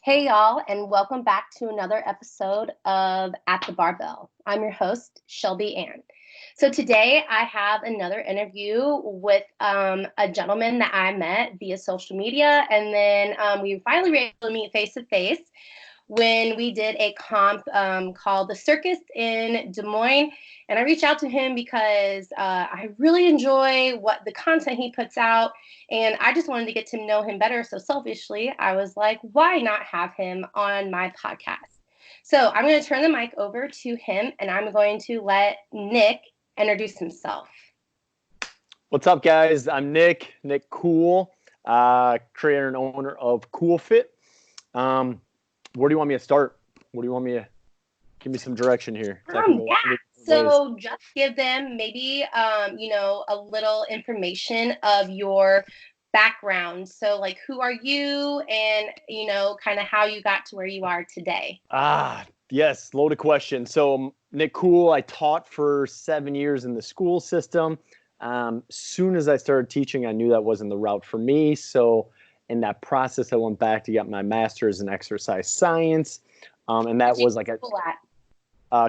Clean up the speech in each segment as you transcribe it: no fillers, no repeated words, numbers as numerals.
Hey, y'all, and welcome back to another episode of At the Barbell. I'm your host, Shelby Ann. So today I have another interview with a gentleman that I met via social media, and then we finally were able to meet face to face when we did a comp called The Circus in Des Moines. And I reached out to him because I really enjoy what the content he puts out. And I just wanted to get to know him better. So selfishly, I was like, why not have him on my podcast? So I'm going to turn the mic over to him, and I'm going to let Nick introduce himself. What's up, guys? I'm Nick Cool, creator and owner of Kuhlefit. Where do you want me to start? What do you want me to give me some direction here? So just give them maybe, a little information of your background. So like, who are you and, kind of how you got to where you are today? Yes. Loaded question. So Nick Cool, I taught for 7 years in the school system. Soon as I started teaching, I knew that wasn't the route for me. So in that process, I went back to get my master's in exercise science. And that was like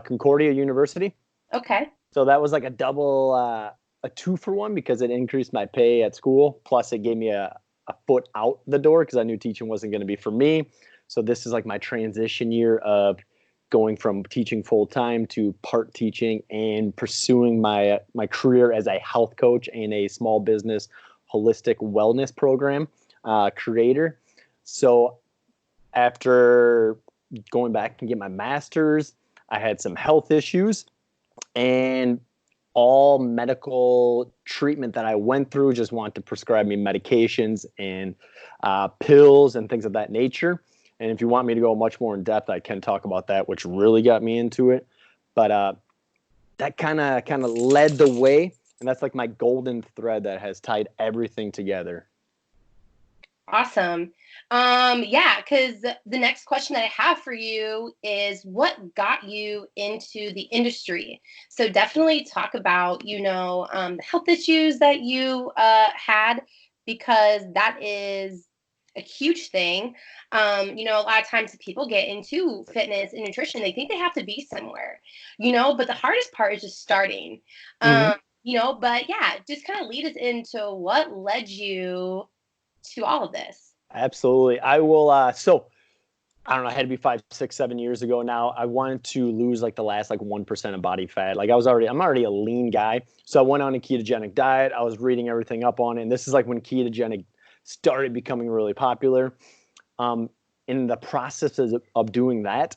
Concordia University. Okay. So that was like a double, a 2-for-1 because it increased my pay at school. Plus it gave me a foot out the door because I knew teaching wasn't going to be for me. So this is like my transition year of going from teaching full time to part teaching and pursuing my career as a health coach and a small business holistic wellness program creator. So after going back and get my master's, I had some health issues, and all medical treatment that I went through just wanted to prescribe me medications and pills and things of that nature. And if you want me to go much more in depth, I can talk about that, which really got me into it. But that kind of led the way, and that's like my golden thread that has tied everything together. Awesome. Because the next question that I have for you is what got you into the industry? So definitely talk about, the health issues that you had, because that is a huge thing. A lot of times people get into fitness and nutrition, they think they have to be somewhere, but the hardest part is just starting. But yeah, just kind of lead us into what led you to all of this. Absolutely. I will. So I don't know, I had to be 5, 6, 7 years ago now. I wanted to lose like the last 1% of body fat. Like I'm already a lean guy. So I went on a ketogenic diet. I was reading everything up on it. And this is like when ketogenic started becoming really popular. In the process of doing that,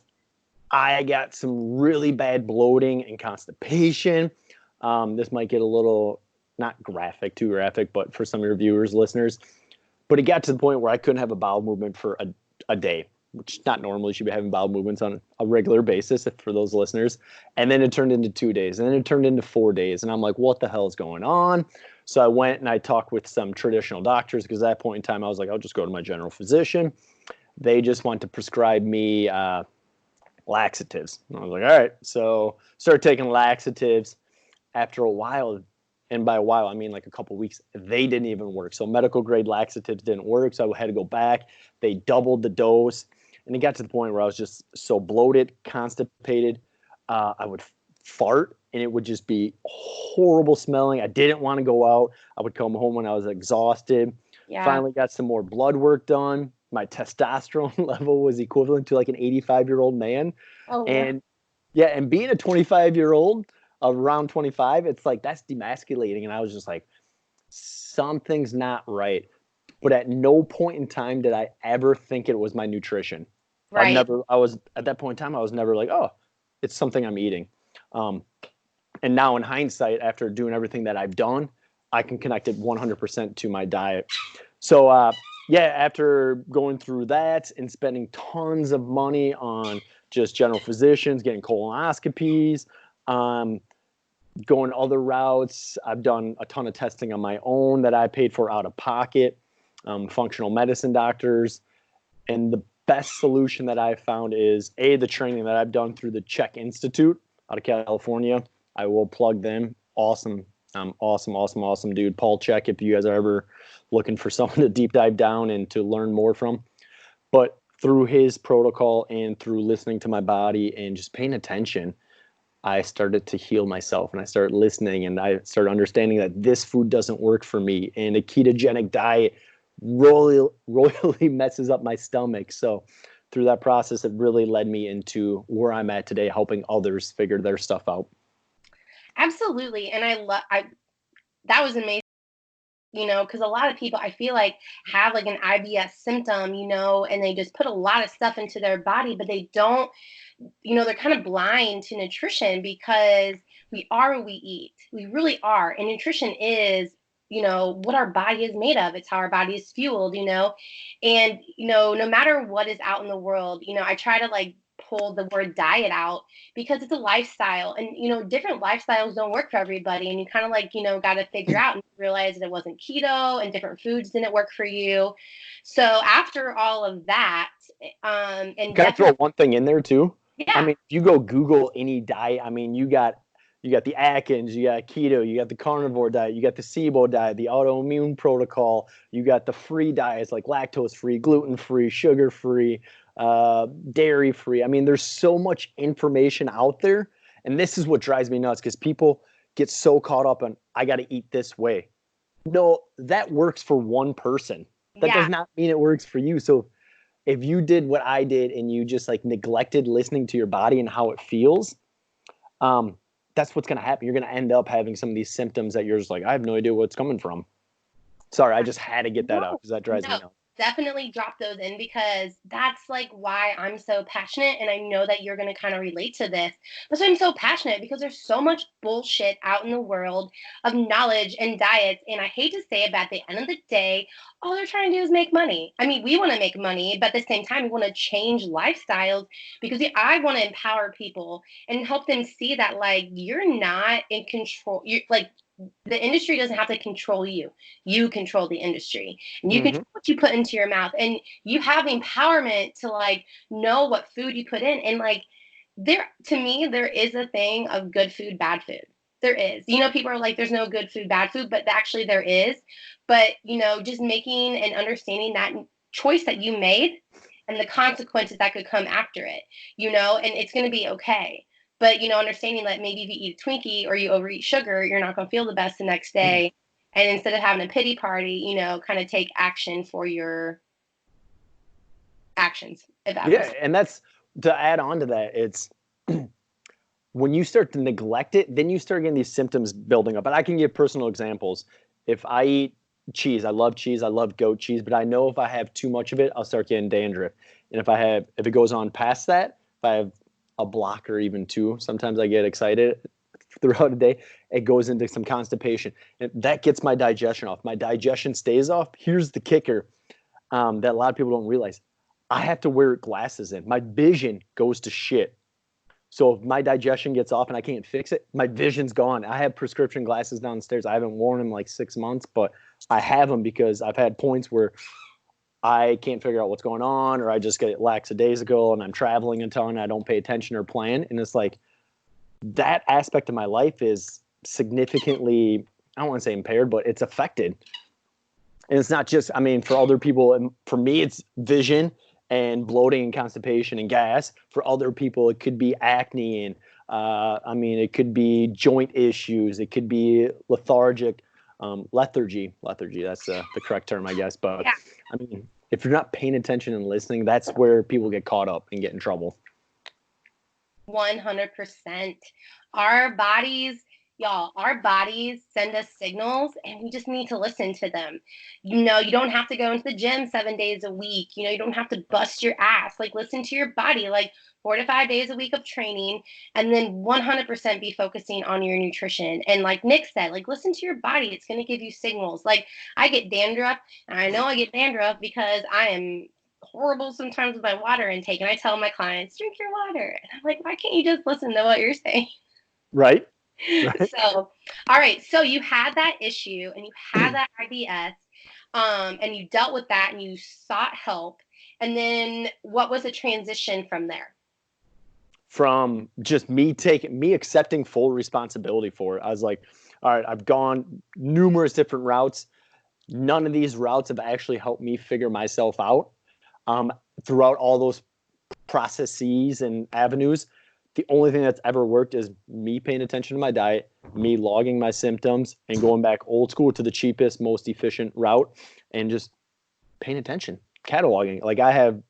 I got some really bad bloating and constipation. This might get a little, not too graphic, but for some of your viewers, listeners. But it got to the point where I couldn't have a bowel movement for a day, which not normally you should be having bowel movements on a regular basis for those listeners. And then it turned into 2 days, and then it turned into 4 days. And I'm like, what the hell is going on? So I went and I talked with some traditional doctors because at that point in time, I was like, I'll just go to my general physician. They just want to prescribe me laxatives. And I was like, all right. So started taking laxatives. After a while, and by a while, I mean like a couple of weeks, they didn't even work. So medical grade laxatives didn't work. So I had to go back. They doubled the dose. And it got to the point where I was just so bloated, constipated. I would fart and it would just be horrible smelling. I didn't want to go out. I would come home when I was exhausted. Yeah. Finally got some more blood work done. My testosterone level was equivalent to like an 85-year-old man. Oh, and and being a 25-year-old, around 25, it's like that's demasculating. And I was just like, something's not right. But at no point in time did I ever think it was my nutrition. Right. I was at that point in time, I was never like, oh, it's something I'm eating. And now in hindsight, after doing everything that I've done, I can connect it 100% to my diet. So after going through that and spending tons of money on just general physicians, getting colonoscopies, going other routes. I've done a ton of testing on my own that I paid for out of pocket, functional medicine doctors. And the best solution that I found is the training that I've done through the Czech Institute out of California. I will plug them. Awesome dude. Paul Czech, if you guys are ever looking for someone to deep dive down and to learn more from. But through his protocol and through listening to my body and just paying attention, I started to heal myself, and I started listening, and I started understanding that this food doesn't work for me, and a ketogenic diet royally messes up my stomach. So through that process, it really led me into where I'm at today, helping others figure their stuff out. Absolutely. And I that was amazing, because a lot of people I feel like have like an IBS symptom, and they just put a lot of stuff into their body, but they don't, they're kind of blind to nutrition because we are what we eat. We really are. And nutrition is, what our body is made of. It's how our body is fueled, and, no matter what is out in the world, I try to like pull the word diet out because it's a lifestyle, and different lifstyles don't work for everybody, and you kind of like got to figure out and realize that it wasn't keto and different foods didn't work for you. So after all of that, and Can I throw definitely, one thing in there too? I yeah, mean, if you go Google any diet, I mean, you got the Atkins, you got keto, you got the carnivore diet, you got the SIBO diet, the autoimmune protocol, you got the free diets like lactose free, gluten free, sugar free, dairy free. I mean, there's so much information out there, and this is what drives me nuts because people get so caught up on I got to eat this way. No, that works for one person. That does yeah. not mean it works for you. So if you did what I did and you just like neglected listening to your body and how it feels, um, that's what's going to happen. You're going to end up having some of these symptoms that you're just like, I have no idea what's coming from. Sorry, I just had to get that out No, because that drives me no, nuts. definitely drop those in because that's like why I'm so passionate. And I know that you're going to kind of relate to this. That's why I'm so passionate because there's so much bullshit out in the world of knowledge and diets. And I hate to say it, but at the end of the day, all they're trying to do is make money. I mean, we want to make money, but at the same time, we want to change lifestyles because I want to empower people and help them see that like you're not in control. You're like, the industry doesn't have to control you. You control the industry, and you Mm-hmm. control what you put into your mouth, and you have the empowerment to like know what food you put in. And like there, to me, there is a thing of good food, bad food. There is. People are like, there's no good food, bad food, but actually there is. But just making and understanding that choice that you made and the consequences that could come after it, and it's going to be okay. But understanding that maybe if you eat a Twinkie or you overeat sugar, you're not going to feel the best the next day. And instead of having a pity party, kind of take action for your actions, if that makes Yeah, sense. and that's to add on to that. It's when you start to neglect it, then you start getting these symptoms building up. And I can give personal examples. If I eat cheese, I love goat cheese, but I know if I have too much of it, I'll start getting dandruff. And if it goes on past that, if I have a block or even two, sometimes I get excited throughout the day, it goes into some constipation. And that gets my digestion off. My digestion stays off. Here's the kicker that a lot of people don't realize. I have to wear glasses in. My vision goes to shit. So if my digestion gets off and I can't fix it, my vision's gone. I have prescription glasses downstairs. I haven't worn them like 6 months, but I have them because I've had points where I can't figure out what's going on, or I just get lackadaisical and I'm traveling a ton and I don't pay attention or plan. And it's like that aspect of my life is significantly, I don't want to say impaired, but it's affected. And it's not just, I mean, for other people, and for me, it's vision and bloating and constipation and gas. For other people, it could be acne and, I mean, it could be joint issues. It could be lethargic, lethargy. Lethargy, that's the correct term, I guess. But Yeah, I mean, if you're not paying attention and listening, that's where people get caught up and get in trouble. 100%. Our bodies, y'all, our bodies send us signals and we just need to listen to them. You don't have to go into the gym 7 days a week. You don't have to bust your ass. Like, listen to your body, like 4 to 5 days a week of training, and then 100% be focusing on your nutrition. And like Nick said, like, listen to your body. It's going to give you signals. Like, I get dandruff, and I know I get dandruff because I am horrible sometimes with my water intake, and I tell my clients, drink your water, and I'm like, why can't you just listen to what you're saying? Right? Right. So all right, so you had that issue and you had that IBS, and you dealt with that and you sought help, and then what was the transition from there? From just me accepting full responsibility for it. I was like, all right, I've gone numerous different routes. None of these routes have actually helped me figure myself out. throughout all those processes and avenues, the only thing that's ever worked is me paying attention to my diet, me logging my symptoms, and going back old school to the cheapest, most efficient route, and just paying attention, cataloging. Like I have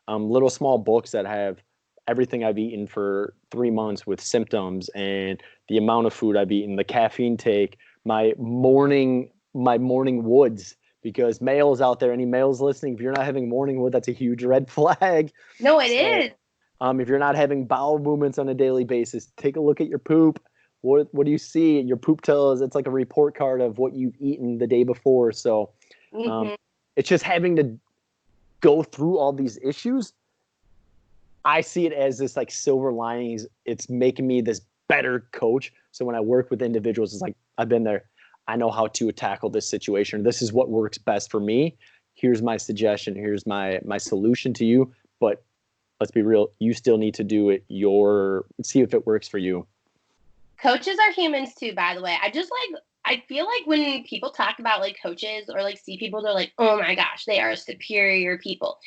little small books that have everything I've eaten for 3 months with symptoms and the amount of food I've eaten, the caffeine take, my morning woods. Because males out there, any males listening, if you're not having morning wood, that's a huge red flag. No, it is. If you're not having bowel movements on a daily basis, take a look at your poop. What do you see? Your poop tells, it's like a report card of what you've eaten the day before. So it's just having to go through all these issues. I see it as this like silver linings. It's making me this better coach. So when I work with individuals, it's like, I've been there. I know how to tackle this situation. This is what works best for me. Here's my suggestion. Here's my solution to you. But let's be real. You still need to do it. See if it works for you. Coaches are humans too, by the way. I feel like when people talk about like coaches or like see people, they're like, oh my gosh, they are superior people.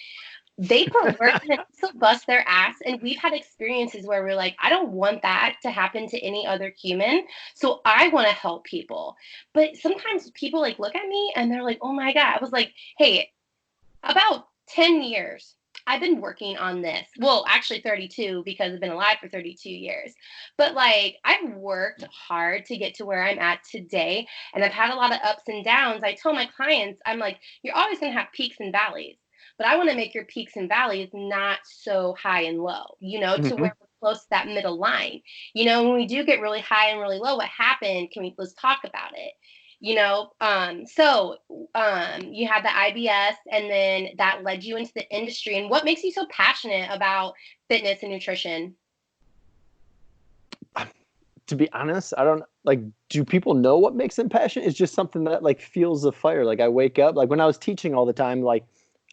They put work and still bust their ass. And we've had experiences where we're like, I don't want that to happen to any other human. So I want to help people. But sometimes people like look at me and they're like, oh my God. I was like, hey, about 10 years, I've been working on this. Well, actually 32 because I've been alive for 32 years. But like I've worked hard to get to where I'm at today. And I've had a lot of ups and downs. I tell my clients, I'm like, you're always going to have peaks and valleys. But I want to make your peaks and valleys not so high and low, to where we're close to that middle line. When we do get really high and really low, what happened? Let's talk about it. So you had the IBS and then that led you into the industry. And what makes you so passionate about fitness and nutrition? To be honest, I don't do people know what makes them passionate? It's just something that like fuels the fire. Like I wake up, like when I was teaching all the time, like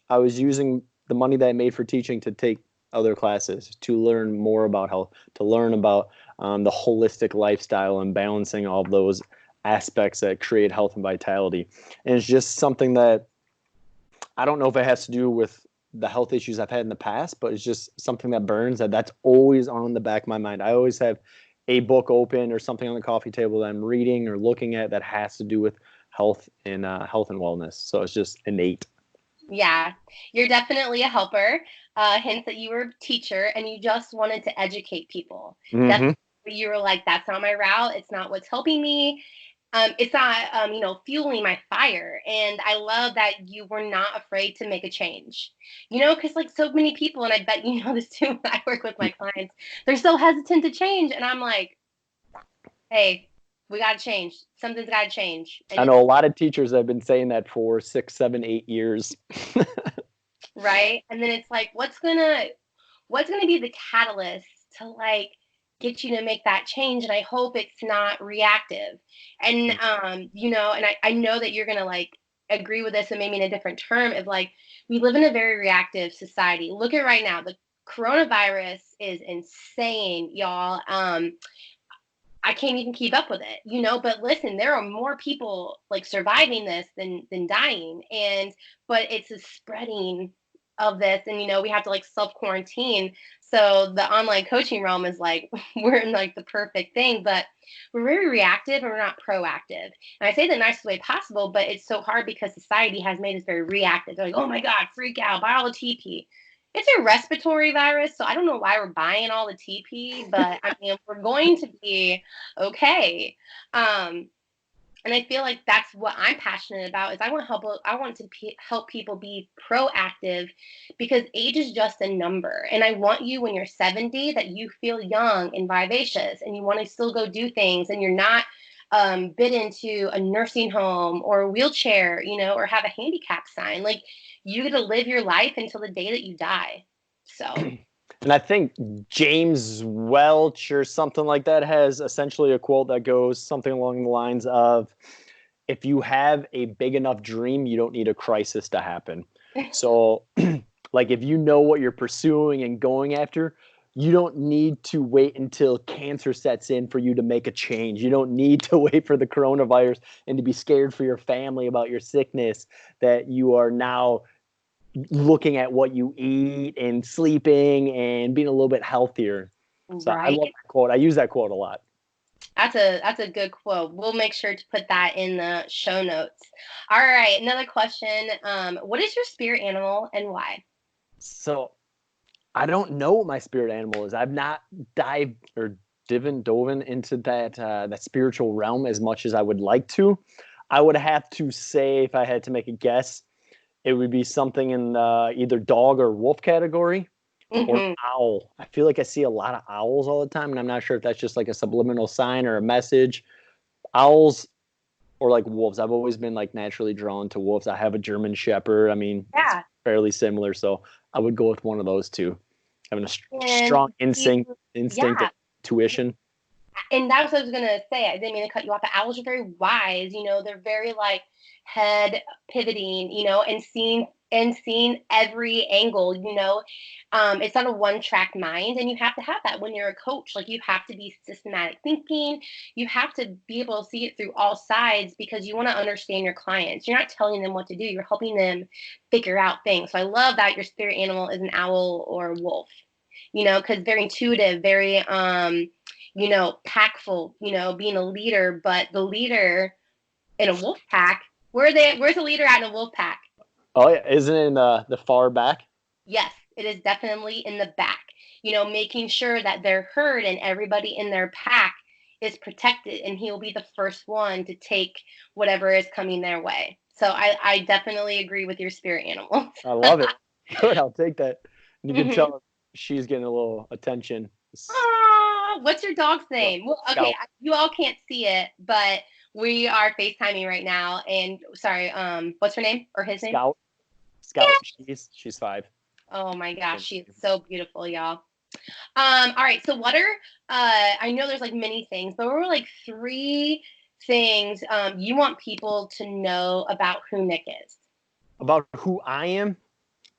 I was using the money that I made for teaching to take other classes, to learn more about health, to learn about the holistic lifestyle and balancing all those aspects that create health and vitality. And it's just something that I don't know if it has to do with the health issues I've had in the past, but it's just something that burns, that's always on the back of my mind. I always have a book open or something on the coffee table that I'm reading or looking at that has to do with health and wellness. So it's just innate. Yeah, you're definitely a helper. Hence that you were a teacher and you just wanted to educate people. Definitely, you were like, that's not my route. It's not what's helping me. It's not, fueling my fire. And I love that you were not afraid to make a change, because like so many people, and I bet you know this too, when I work with my clients, they're so hesitant to change. And I'm like, hey, we got to change. Something's got to change. And I know a lot of teachers have been saying that for 6, 7, 8 years. Right. And then it's like, what's gonna be the catalyst to like get you to make that change? And I hope it's not reactive. And and I know that you're gonna like agree with this and maybe in a different term of like, we live in a very reactive society. Look at right now, the coronavirus is insane, y'all. I can't even keep up with it, but listen, there are more people like surviving this than dying. But it's a spreading of this. And, we have to like self-quarantine. So the online coaching realm is like, we're in like the perfect thing, but we're very reactive and we're not proactive. And I say the nicest way possible, but it's so hard because society has made us very reactive. They're like, oh my God, freak out, buy all the TP. It's a respiratory virus, so I don't know why we're buying all the TP, but I mean, we're going to be okay. And I feel like that's what I'm passionate about. Is I want to help people be proactive, because age is just a number. And I want you, when you're 70, that you feel young and vivacious, and you want to still go do things, and you're not bid into a nursing home or a wheelchair, or have a handicap sign. Like, you get to live your life until the day that you die. So. And I think James Welch or something like that has essentially a quote that goes something along the lines of, if you have a big enough dream, you don't need a crisis to happen. So like if you know what you're pursuing and going after, you don't need to wait until cancer sets in for you to make a change. You don't need to wait for the coronavirus and to be scared for your family about your sickness, that you are now looking at what you eat and sleeping and being a little bit healthier. So I Right. love that quote. I use that quote a lot. That's a good quote. We'll make sure to put that in the show notes. All right, another question. What is your spirit animal and why? So I don't know what my spirit animal is. I've not dove into that spiritual realm as much as I would like to. I would have to say, if I had to make a guess, it would be something in the either dog or wolf category, or Hmm. owl. I feel like I see a lot of owls all the time, and I'm not sure if that's just like a subliminal sign or a message. Owls or like wolves. I've always been like naturally drawn to wolves. I have a German Shepherd. I mean, it's Yeah. fairly similar, so I would go with one of those two. Having a And strong instinct, yeah. intuition. And that's what I was gonna say. I didn't mean to cut you off. But owls are very wise. They're very like head pivoting. And seeing every angle. It's not a one track mind, and you have to have that when you're a coach. Like you have to be systematic thinking. You have to be able to see it through all sides because you want to understand your clients. You're not telling them what to do. You're helping them figure out things. So I love that your spirit animal is an owl or a wolf. Because very intuitive, very packful, being a leader, but the leader in a wolf pack, where's the leader at in a wolf pack? Oh yeah, isn't it in the far back? Yes, it is definitely in the back, making sure that they're heard and everybody in their pack is protected, and he'll be the first one to take whatever is coming their way. So I definitely agree with your spirit animals. I love it. Good, I'll take that. And you can Hmm. tell she's getting a little attention. Aw, what's your dog's name? Well, okay, Scout, you all can't see it, but we are FaceTiming right now. And sorry, what's her name or his name? Scout, Yeah. Scout. She's 5. Oh my gosh, she is so beautiful, y'all. All right, so what are I know there's like many things, but what are like three things you want people to know about who Nick is? About who I am,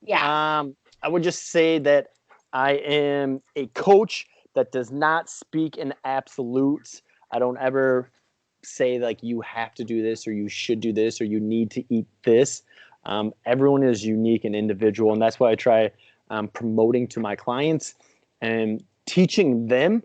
Yeah. I would just say that I am a coach that does not speak in absolutes. I don't ever say like you have to do this or you should do this or you need to eat this. Everyone is unique and individual, and that's why I try promoting to my clients and teaching them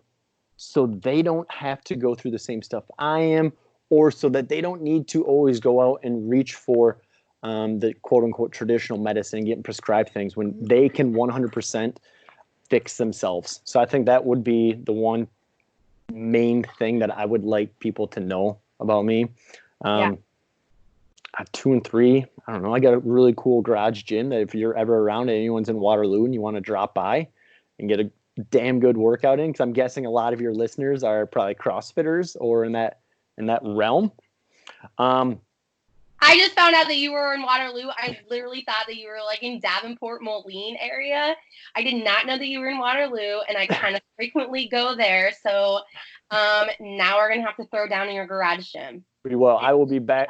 so they don't have to go through the same stuff I am, or so that they don't need to always go out and reach for the quote unquote traditional medicine and getting prescribed things when they can 100% fix themselves. So I think that would be the one main thing that I would like people to know about me. Yeah. At 2 and 3, I don't know. I got a really cool garage gym that if you're ever around and anyone's in Waterloo and you want to drop by and get a damn good workout in, because I'm guessing a lot of your listeners are probably CrossFitters or in that realm. Um, I just found out that you were in Waterloo. I literally thought that you were like in Davenport, Moline area. I did not know that you were in Waterloo, and I kind of frequently go there. So now we're gonna have to throw down in your garage gym. Pretty well. I will be back.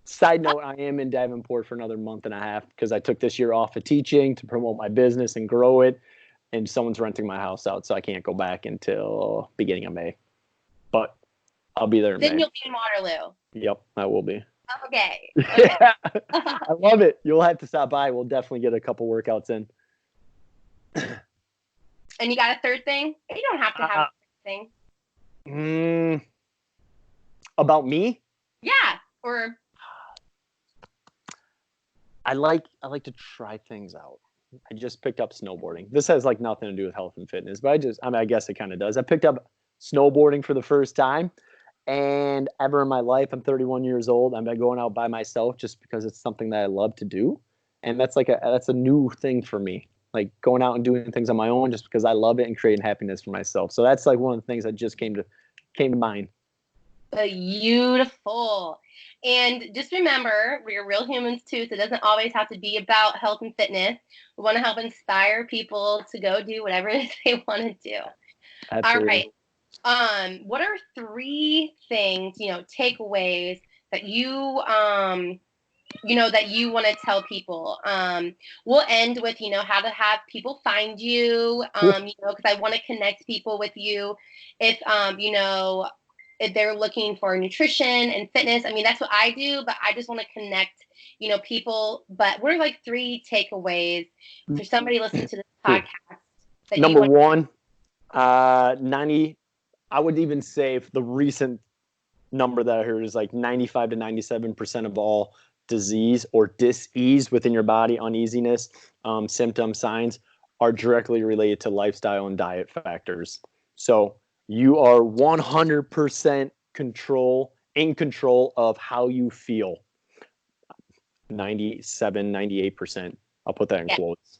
Side note, I am in Davenport for another month and a half because I took this year off of teaching to promote my business and grow it. And someone's renting my house out, so I can't go back until beginning of May. But I'll be there in Then May. you'll be in Waterloo. Yep, I will be. Okay. Yeah, I love it. You'll have to stop by. We'll definitely get a couple workouts in. And you got a third thing? You don't have to have a third thing. About me? Yeah. Or I like to try things out. I just picked up snowboarding. This has like nothing to do with health and fitness, but I guess it kind of does. I picked up snowboarding for the first time, and ever in my life, I'm 31 years old. I've been going out by myself just because it's something that I love to do, and that's a new thing for me. Like going out and doing things on my own just because I love it and creating happiness for myself. So that's like one of the things that just came to mind. beautiful. And just remember, we're real humans too, so it doesn't always have to be about health and fitness. We want to help inspire people to go do whatever it is they want to do. Absolutely. All right. What are three things, takeaways that that you want to tell people? We'll end with, how to have people find you, Cool. because I want to connect people with you. If, if they're looking for nutrition and fitness. I mean, that's what I do, but I just want to connect, people. But we're like 3 takeaways for somebody listening to this podcast. Number one, 90. I would even say if the recent number that I heard is like 95 to 97% of all disease or dis-ease within your body, uneasiness, symptoms, signs, are directly related to lifestyle and diet factors. So you are 100% in control of how you feel. 97, 98%. I'll put that in quotes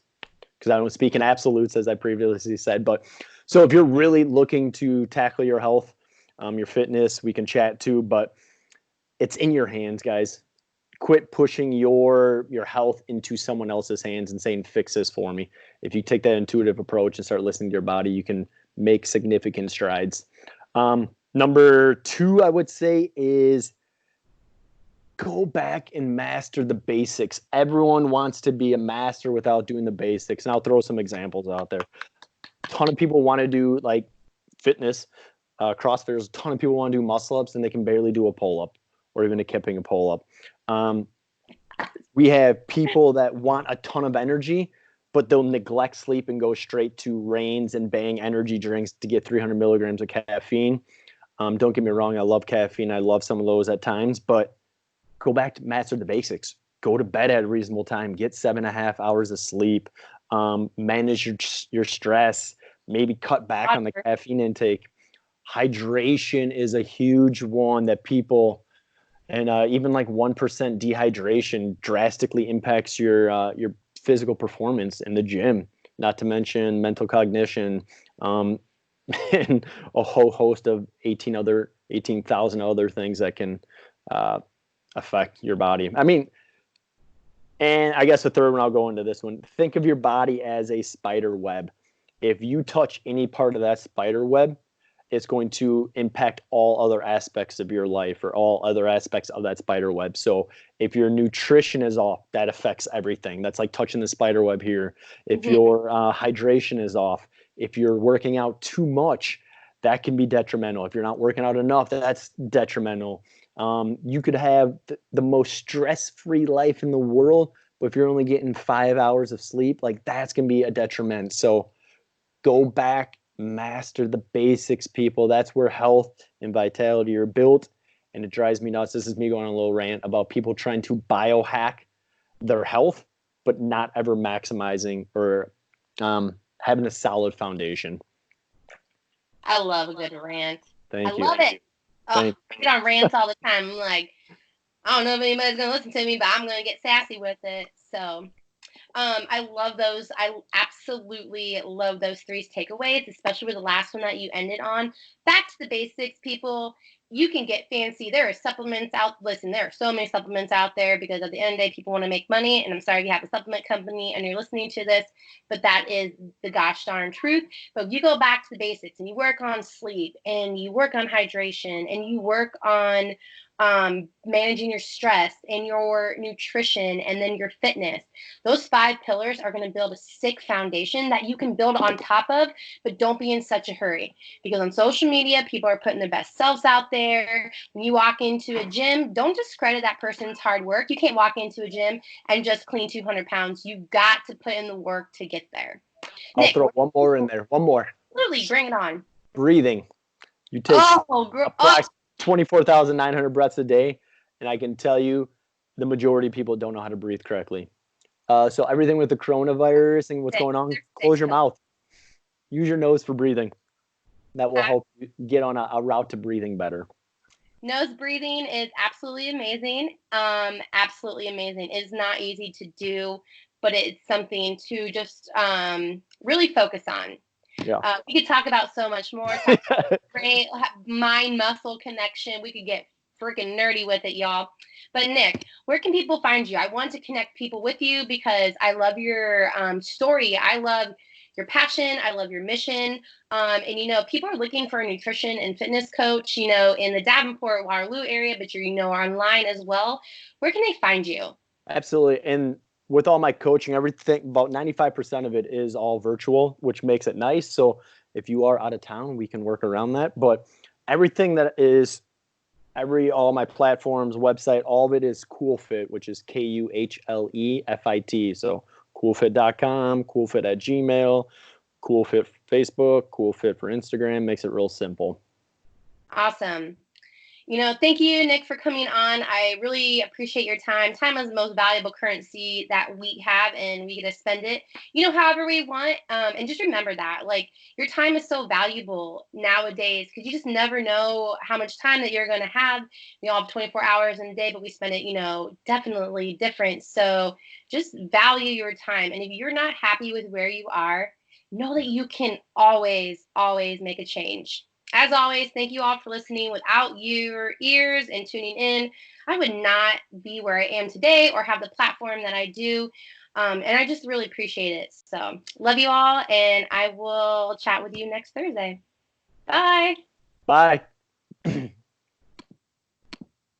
because I don't speak in absolutes, as I previously said. But so if you're really looking to tackle your health, your fitness, we can chat too, but it's in your hands, guys. Quit pushing your health into someone else's hands and saying, fix this for me. If you take that intuitive approach and start listening to your body, you can make significant strides. Number 2, I would say, is go back and master the basics. Everyone wants to be a master without doing the basics. And I'll throw some examples out there. A ton of people want to do like fitness, CrossFitters. A ton of people want to do muscle ups and they can barely do a pull up or even a kipping a pull up. We have people that want a ton of energy, but they'll neglect sleep and go straight to Reigns and Bang energy drinks to get 300 milligrams of caffeine. Don't get me wrong. I love caffeine. I love some of those at times, but go back to master the basics. Go to bed at a reasonable time. Get 7.5 hours of sleep. Manage your stress. Maybe cut back on the caffeine intake. Hydration is a huge one that people, and even like 1% dehydration drastically impacts your physical performance in the gym. Not to mention mental cognition, and a whole host of 18,000 other things that can affect your body. I mean, and I guess the third one, I'll go into this one. Think of your body as a spider web. If you touch any part of that spider web, it's going to impact all other aspects of your life or all other aspects of that spider web. So if your nutrition is off, that affects everything. That's like touching the spider web here. If your hydration is off, if you're working out too much, that can be detrimental. If you're not working out enough, that's detrimental. You could have the most stress-free life in the world, but if you're only getting 5 hours of sleep, like that's going to be a detriment. So go back, master the basics, people. That's where health and vitality are built. And it drives me nuts. This is me going on a little rant about people trying to biohack their health, but not ever maximizing or having a solid foundation. I love a good rant. Thank you. I love it. I get on rants all the time. I'm like, I don't know if anybody's going to listen to me, but I'm going to get sassy with it. So I love those. I absolutely love those 3 takeaways, especially with the last one that you ended on. Back to the basics, people. You can get fancy. There are supplements out. Listen, there are so many supplements out there because at the end of the day, people want to make money. And I'm sorry if you have a supplement company and you're listening to this, but that is the gosh darn truth. But if you go back to the basics and you work on sleep and you work on hydration and you work on managing your stress and your nutrition and then your fitness, those 5 pillars are going to build a sick foundation that you can build on top of, but don't be in such a hurry because on social media, people are putting their best selves out there. When you walk into a gym, don't discredit that person's hard work. You can't walk into a gym and just clean 200 pounds. You've got to put in the work to get there. I'll throw one more in there. One more. Absolutely. Bring it on. Breathing. You take 24,900 breaths a day, and I can tell you the majority of people don't know how to breathe correctly. So everything with the coronavirus and what's going on, close your mouth. Use your nose for breathing. That will help you get on a route to breathing better. Nose breathing is absolutely amazing. Absolutely amazing. It's not easy to do, but it's something to just really focus on. Yeah. We could talk about so much more. Great mind-muscle connection. We could get freaking nerdy with it, y'all. But Nick, where can people find you? I want to connect people with you because I love your story. I love your passion. I love your mission. And, people are looking for a nutrition and fitness coach, in the Davenport, Waterloo area, but you're, online as well. Where can they find you? Absolutely. And with all my coaching, everything, about 95% of it is all virtual, which makes it nice. So if you are out of town, we can work around that. But everything that is all my platforms, website, all of it is Kuhlefit, which is KUHLEFIT. So Kuhlefit.com, Kuhlefit at Gmail, Kuhlefit Facebook, Kuhlefit for Instagram. Makes it real simple. Awesome. Thank you, Nick, for coming on. I really appreciate your time. Time is the most valuable currency that we have, and we get to spend it, however we want. And just remember that, like, your time is so valuable nowadays because you just never know how much time that you're going to have. We all have 24 hours in a day, but we spend it, definitely different. So just value your time. And if you're not happy with where you are, know that you can always, always make a change. As always, thank you all for listening. Without your ears and tuning in, I would not be where I am today or have the platform that I do. And I just really appreciate it. So love you all, and I will chat with you next Thursday. Bye. Bye.